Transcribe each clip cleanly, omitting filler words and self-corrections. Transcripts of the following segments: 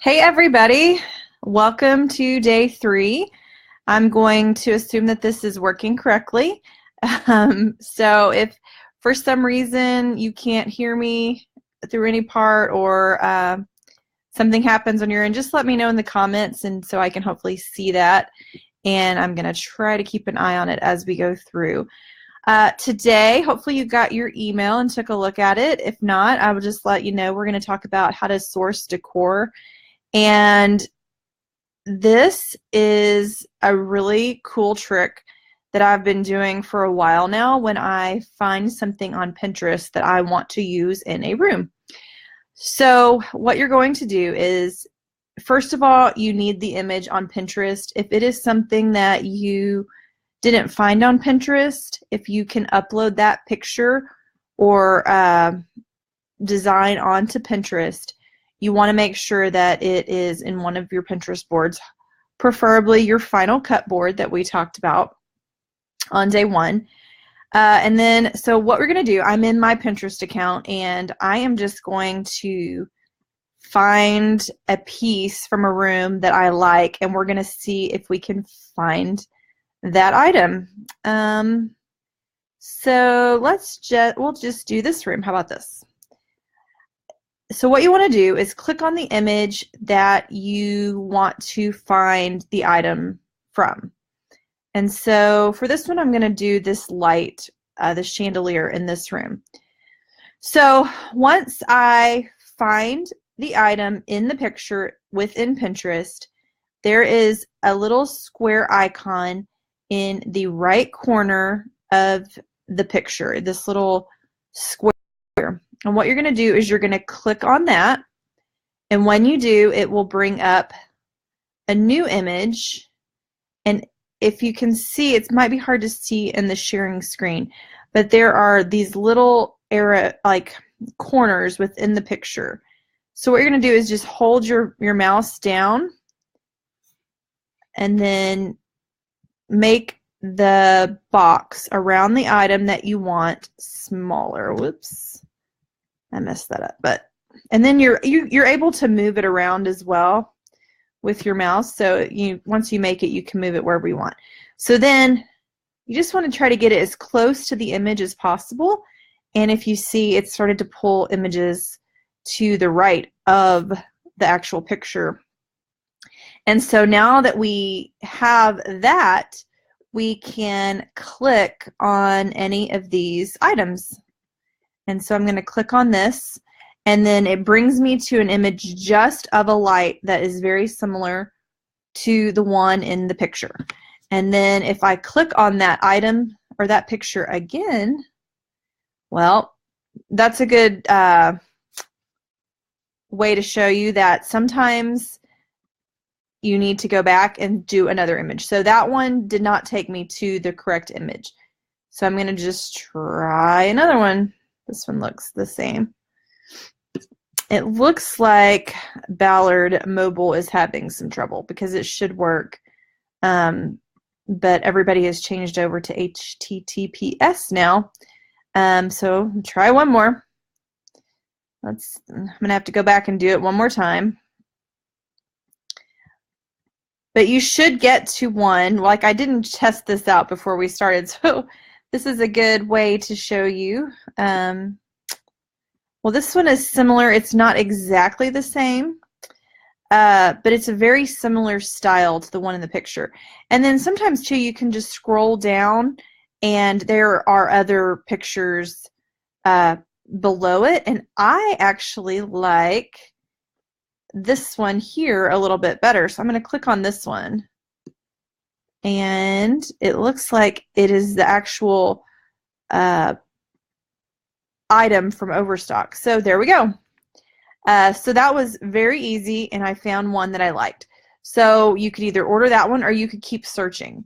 Hey everybody, welcome to day 3. I'm going to assume that this is working correctly. So if for some reason you can't hear me through any part or something happens on your end, just let me know in the comments and so I can hopefully see that. And I'm going to try to keep an eye on it as we go through. Today, hopefully you got your email and took a look at it. If not, I will just let you know we're going to talk about how to source decor. And this is a really cool trick that I've been doing for a while now when I find something on Pinterest that I want to use in a room. So what you're going to do is, first of all, you need the image on Pinterest. If it is something that you didn't find on Pinterest, if you can upload that picture or design onto Pinterest, you want to make sure that it is in one of your Pinterest boards, preferably your Final Cut board that we talked about on day 1. And then, so what we're going to do, I'm in my Pinterest account and I am just going to find a piece from a room that I like, and we're going to see if we can find that item. So we'll just do this room. How about this? So what you want to do is click on the image that you want to find the item from. And so for this one, I'm going to do this light, the chandelier in this room. So once I find the item in the picture within Pinterest, there is a little square icon in the right corner of the picture, this little square. And what you're going to do is you're going to click on that, and when you do, it will bring up a new image. And if you can see, it might be hard to see in the sharing screen, but there are these little corners within the picture. So what you're going to do is just hold your mouse down and then make the box around the item that you want smaller. Whoops. I messed that up, and then you're able to move it around as well with your mouse. So once you make it, you can move it wherever you want. So then you just want to try to get it as close to the image as possible. And if you see, it started to pull images to the right of the actual picture. And so now that we have that, we can click on any of these items. And so I'm going to click on this, and then it brings me to an image just of a light that is very similar to the one in the picture. And then if I click on that item or that picture again, well, that's a good way to show you that sometimes you need to go back and do another image. So that one did not take me to the correct image. So I'm going to just try another one. This one looks the same. It looks like Ballard Mobile is having some trouble because it should work, but everybody has changed over to HTTPS now. So try one more. I'm gonna have to go back and do it one more time. But you should get to one. Like, I didn't test this out before we started, so this is a good way to show you. Well, this one is similar. It's not exactly the same, but it's a very similar style to the one in the picture. And then sometimes, too, you can just scroll down, and there are other pictures below it. And I actually like this one here a little bit better. So I'm going to click on this one. And it looks like it is the actual item from Overstock. So there we go. So that was very easy, and I found one that I liked. So you could either order that one or you could keep searching.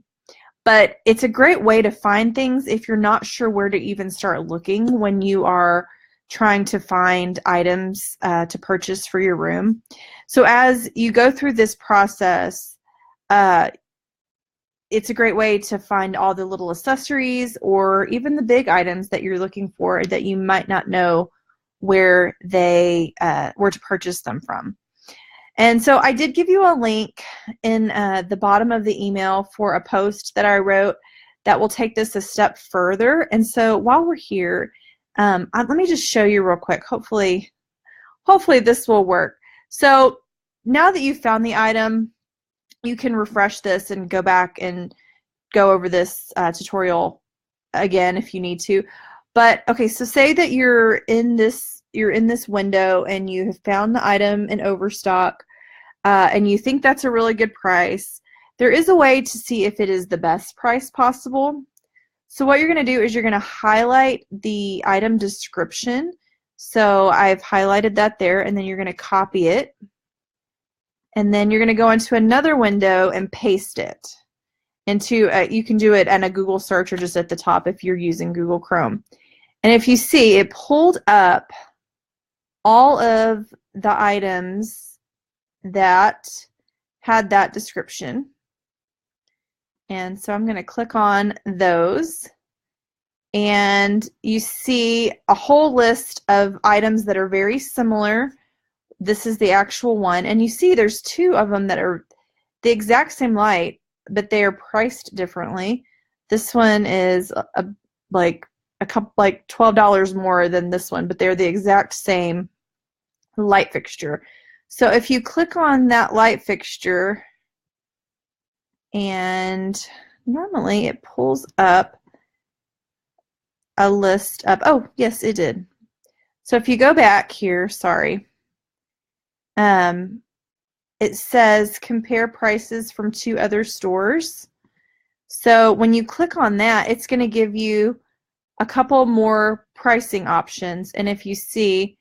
But it's a great way to find things if you're not sure where to even start looking when you are trying to find items to purchase for your room. So as you go through this process, it's a great way to find all the little accessories or even the big items that you're looking for that you might not know where to purchase them from. And so I did give you a link in the bottom of the email for a post that I wrote that will take this a step further. And so while we're here, let me just show you real quick. Hopefully this will work. So now that you've found the item, you can refresh this and go back and go over this tutorial again if you need to. But okay, so say that you're in this window and you have found the item in overstock and you think that's a really good price. There is a way to see if it is the best price possible. So what you're going to do is you're going to highlight the item description. So I've highlighted that there, and then you're going to copy it. And then you're going to go into another window and paste it into, you can do it in a Google search or just at the top if you're using Google Chrome. And if you see, it pulled up all of the items that had that description. And so I'm going to click on those. And you see a whole list of items that are very similar. This is the actual one. And you see there's two of them that are the exact same light, but they are priced differently. This one is like $12 more than this one, but they're the exact same light fixture. So if you click on that light fixture, and normally it pulls up a list of, oh yes it did. So if you go back here, sorry, it says compare prices from 2 other stores. So when you click on that, it's going to give you a couple more pricing options. And if you see,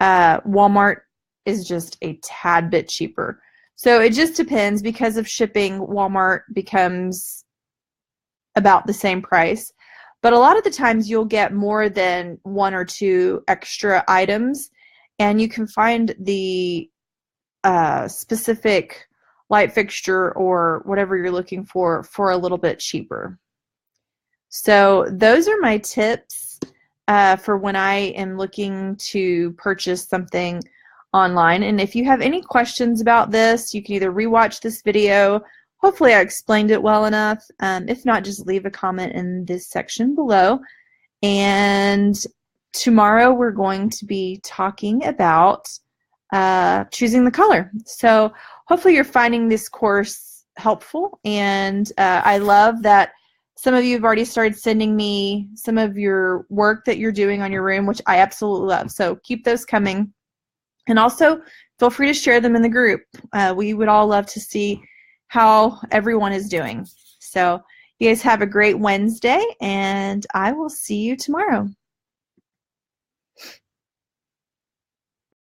Walmart is just a tad bit cheaper. So it just depends. Because of shipping, Walmart becomes about the same price. But a lot of the times you'll get more than 1 or 2 extra items, and you can find the specific light fixture or whatever you're looking for a little bit cheaper. So those are my tips for when I am looking to purchase something online. And if you have any questions about this, you can either rewatch this video. Hopefully I explained it well enough. If not, just leave a comment in this section below. And tomorrow we're going to be talking about choosing the color. So hopefully you're finding this course helpful. And I love that some of you have already started sending me some of your work that you're doing on your room, which I absolutely love. So keep those coming. And also feel free to share them in the group. We would all love to see how everyone is doing. So you guys have a great Wednesday, and I will see you tomorrow.